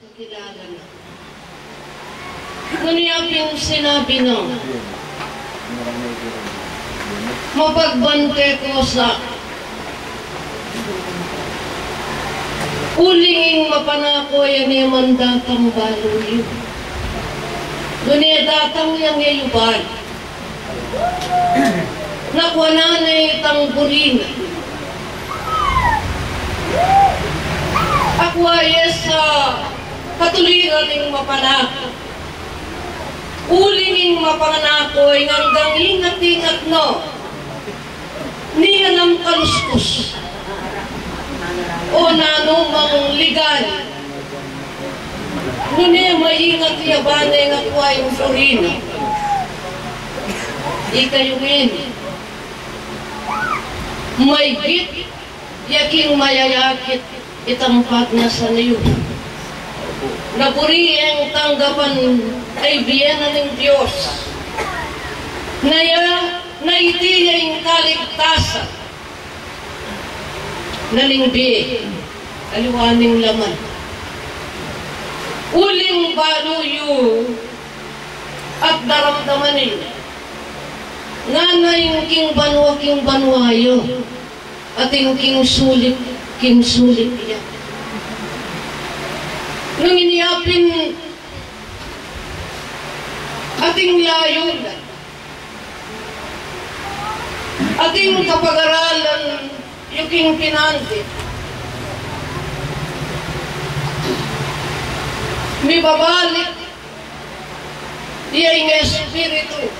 kakilala na. Ngunit sinabi na, mapagbante ko sa ulinging mapanako yan yung mandatang baluyo. Ngunit datang yung ngayuban, nakwana na itang burina. Akwaya sa katuliran ng mapanako. Ulinging mapanako ay hanggang ingat-ingat no. Niya ng kaluskus. O nanumang ligal. Ngunit maingat yaban ng akwayang florina. Ikayungin. May git, yaking mayayakit, itampat na sa niyo. Napuri ang tanggapan ay biyena ng Diyos. Naitiya yung kaligtasan. Nalingbi, aliwaning laman. Uling baluyo at daramdamanin. Nga na yung king banwayo at yung king sulit iya. Nung iniyapin ating layunan, ating kapag-aralan yung king pinanti, may babalik iyay ng espiritu.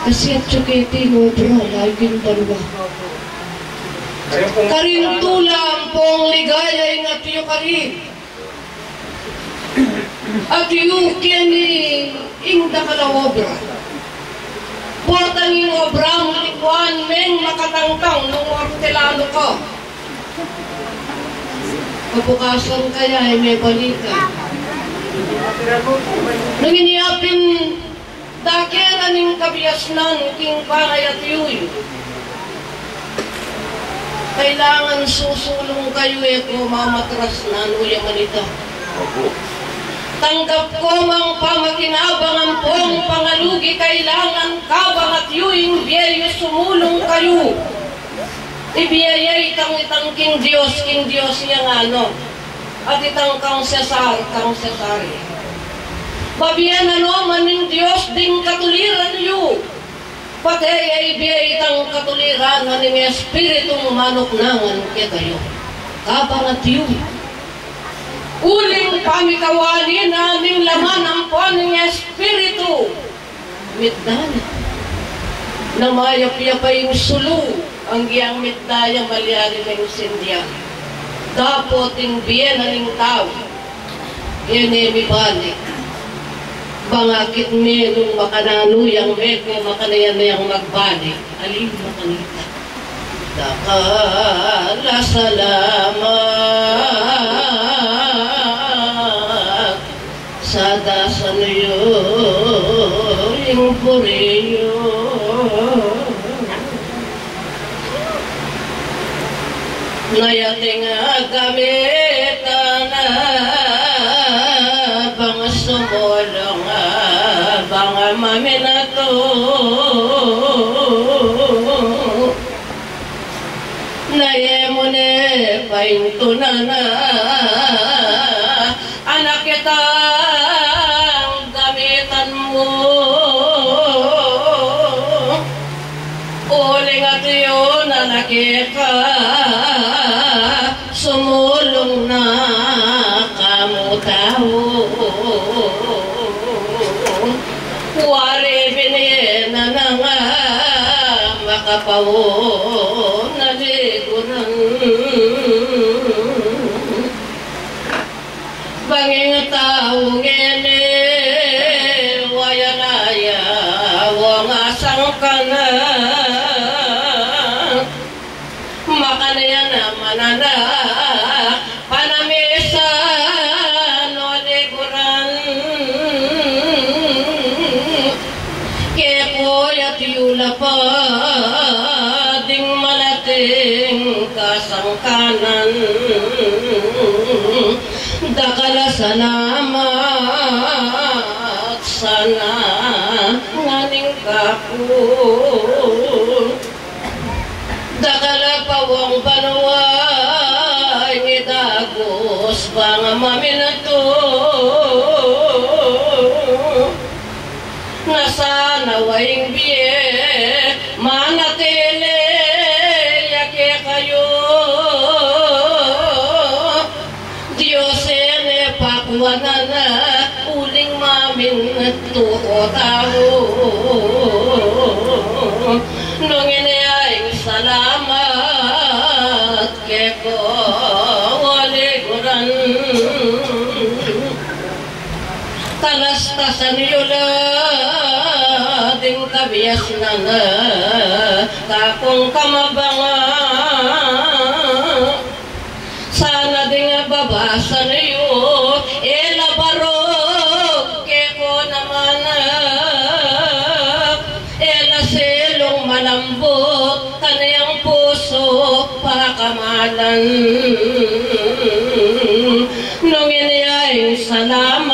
Kasi at tsukiti mo, bro, laging barwa. Karintulang pong ligaya ng atiyo karin. At yung kini ingda ka na obra. Portang yung obra mo likwan meng makatangtang nung ortelano ka. Kabukasan kaya ay may balikan. Nung iniyapin dakera ning kabiasnan king pangay at yuyo. Kailangan susulong kayo ko mamatras na nuya manita. Tanggap ko mang pamakinabang pong pangalugi kailangan kabang at yuing biyayo sumulong kayo. Ibiyayay itang king Diyos niyang ano. At itang kang Cesare. Babiyan maning Diyos ding katuliran niyo. Pati ay biyay itang katuliran ng Espiritong manuknangan kaya kayo. Kabangat yun. Uling pamikawanin na ning laman ang puan ng Espiritu. Mitdana. Namayap-yap pa yung sulu. Ang giyang mitdaya malyari ng sindyan. Dapat yung biyan ng tao. Yan ay mibalik. Bangakit me nung makananuyang me kung makanayan na yung magbalik. Alin makanita. Dakala salamat sa dasan niyo yung puriyo. Nayating gamitan na bang sumulong bang maminato nayemune paintunan na anak kitang gamitan mo uling at yun anak ka sumulong na kamutaw wari binina na nga makapawo na liguran banging tao ngene wayanaya wang asang ka na makanaya naman na panamisa no liguran kaya ko'y yula pa ding malating kasangkanan dakala sanamat sana nganing kapun dakala pawang panuway ngitagos bang maminato nasana waing biye manatele yake kayo Diyosene pakwanana uling mamin tuo tao nung iniaing salamat keko waliguran talastasan yula ding kabias na takong kamabanga sana ding babasa niyo elabarog keko naman elaselong malambot kaniyang puso pakamalan nung iniaing salamat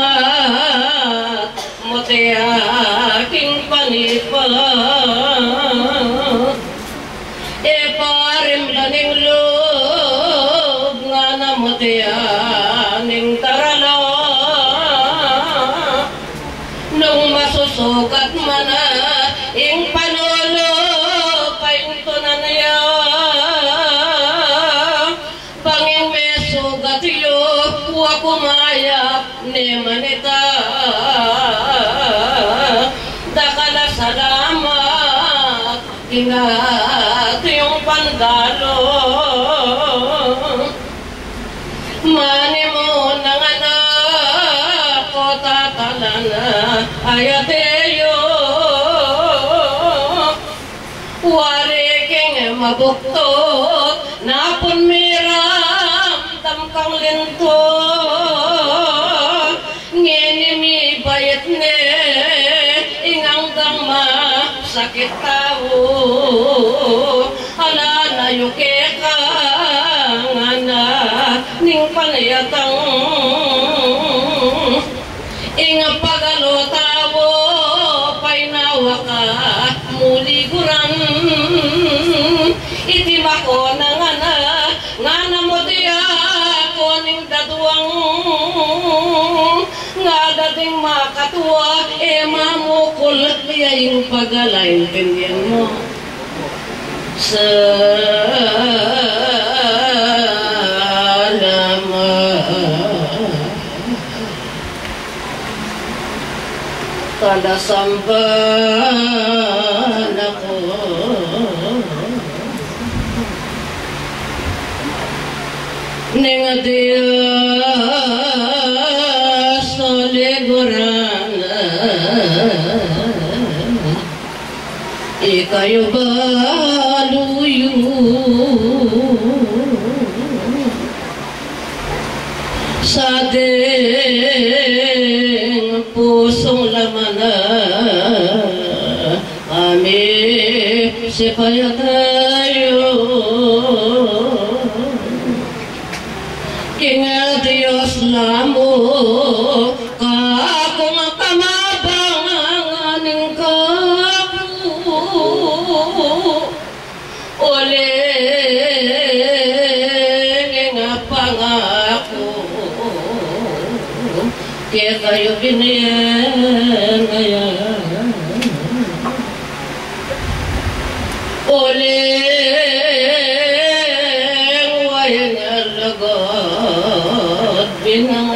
mote aking panipa parim laning loob nga namote aning tarala nung masusukat man ing panolo paingtunan niya panging mesugat yo wakumayap ni manita dakala salamat ingat yung pandalo mani mo nang anak ko tatalana ayateyo wariking mabuktot napon miram tamkang linto ngenimi bayat ne inganggang sakit tao ala na yuke ka ngana ning panayatang inga pagalo tao painawa ka muliguran itimako na ngana mo diya ko ning datuang nga dating makatuwa mamukul niya yung pag-alain pindihan mo salamat kalasamban ako Dios soliguran ikayo baluyo sa ding pusong laman kami sipaya tayo Ingat Diyos lamo kakong kamabanganing kapu uling nga pangako kaya kayo binayan ngayon uling wayan alagot binang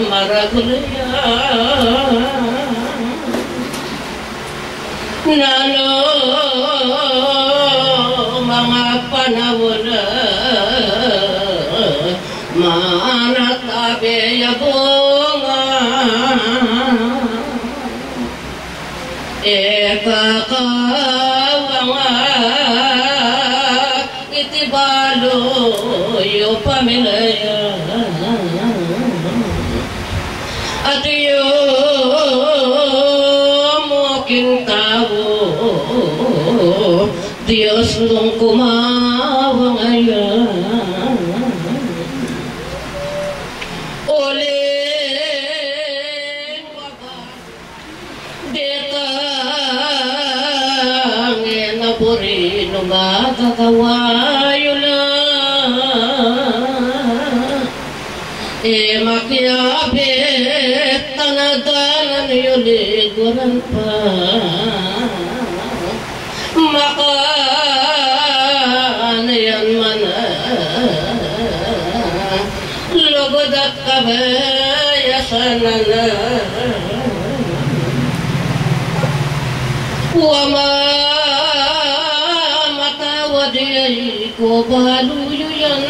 maragulya nalo mga panahon manatabi bunga kakawanga itibalo yung pamilya at yung muking tao Diyos nung kumawang ayan kakawayo na makiapit tanadanan yuliguran pa makanayan man lugod at kabayasanan wama matawad ay ko baluyo yan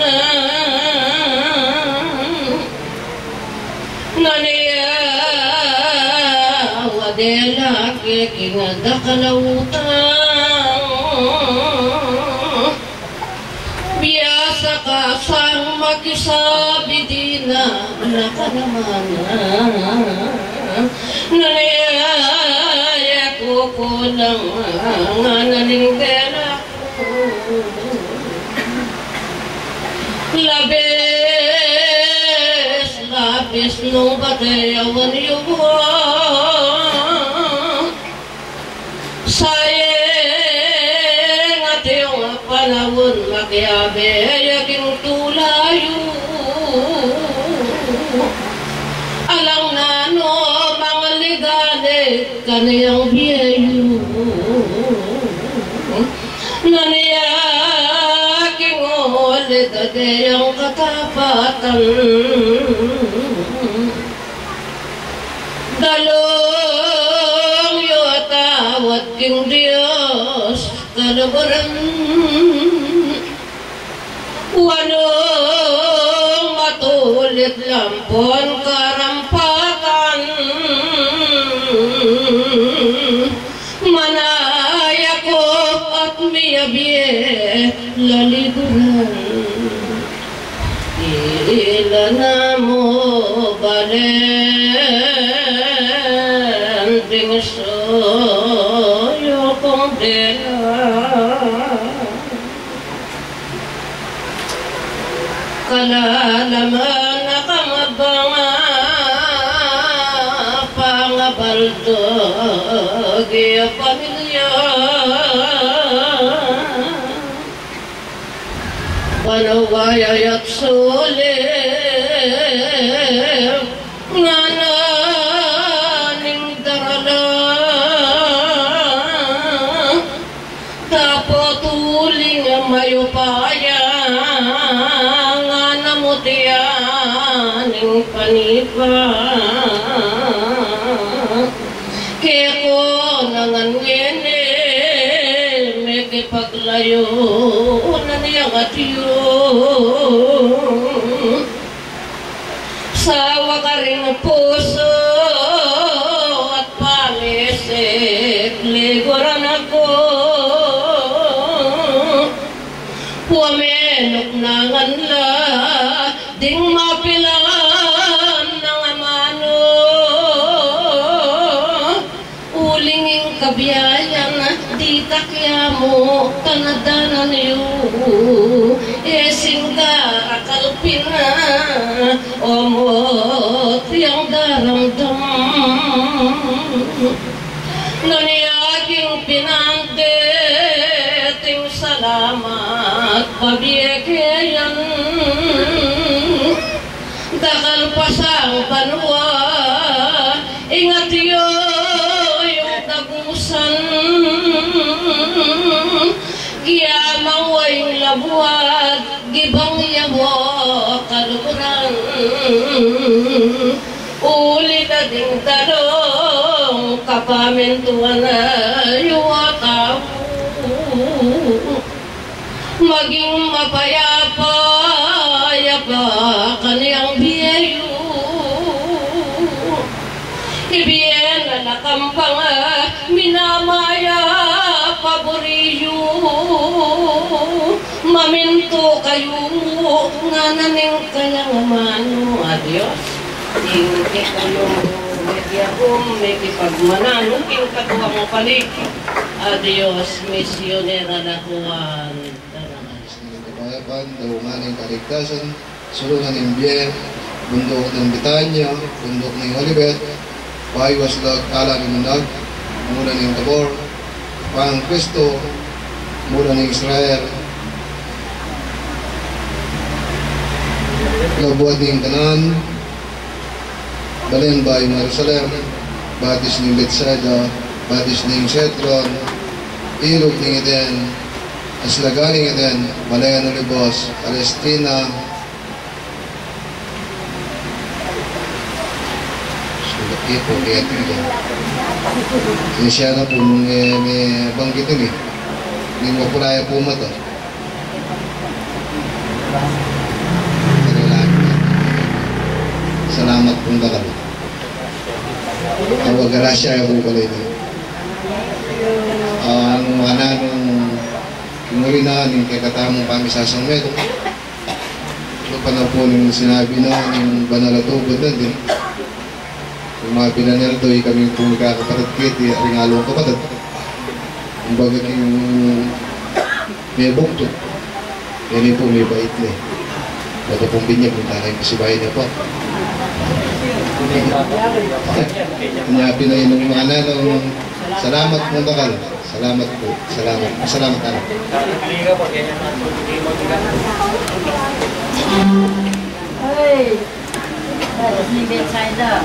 naniya wadela kikinga kalawutang biasa kasang makisabi di na nakanaman naniya kukulang nananingdela labis nung batayawan yung sayang at yung panahon makiabe yaking tulayo alang nano mga ligane kaniyang biyayo naniyaking ulit at yung katapatan dalong yatawat king Diyos kaluburan wanong matulit lampon karampakan manaya ko at miyabiye laliguran ila na mo balen ding soyo kong dela kalalaman na kamabanga pangabaldog iya pamilya panawayayat sulit ngananing darala tapotuling mayupaya nganamutianing panipa keko nangangene mekipaglayo naniyang atiyo sawa ka rin puso at pamisik liguran ako puamenok nangan la ding mapilan ng amano ulinging kabiyayan di takya mo tanadanan yu esingga akalpin omot yang daramdam naniyaking pinante ting salamat pabiyekayan dakal pasang banwa ingat yo yung tagusan giyamang wayong labuat gibang yamo kalukuran uli na ding talong kapamentuan na yuwakaw maging mapayapa yapa kaniyang biyayo ibiyen na nakampang minamaya paboriyo maminto kayo nga naning kanyang mano adios hindi kayo medyahom may kipagmananong king katuwang palik adios misyonera lakuan kapayapan daungan ng kaligtasan sulungan ng biyer bundok ng Betanya bundok ng Olivet Paiwaslag ala ng Munag mula ng Tabor Pang Kristo mula ng Israel Labuat ning kanan, balen bahay Jerusalem, batis ning Bethsaida, batis ning Cedron, ilog ning Eden, aslagan ning Eden, Malayan Olivos, Palestina, ito, kaya ito. Siya na po may banggitin eh. Hindi mo kulaya po mata. Salamat pong dakal. Ang wagarasya yung po pala ito. Ang mga nung kinuli na yung kakatamong kami sasangmed. Ito pa na po yung sinabi na yung banal at ubod na din. Yung mga pinanel do'y kami po kakapatid kit, ringalong kapatid. Yung bagay yung may bukto. Yan po may bait na eh. Bato pong binyag, yung tanay pasibayan niya po. Kanyapin na yun ng mga nanong. Salamat mong dakal. Salamat po. Salamat. Salamat anak. Hey! That's the Bethsaida.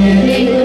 Amen.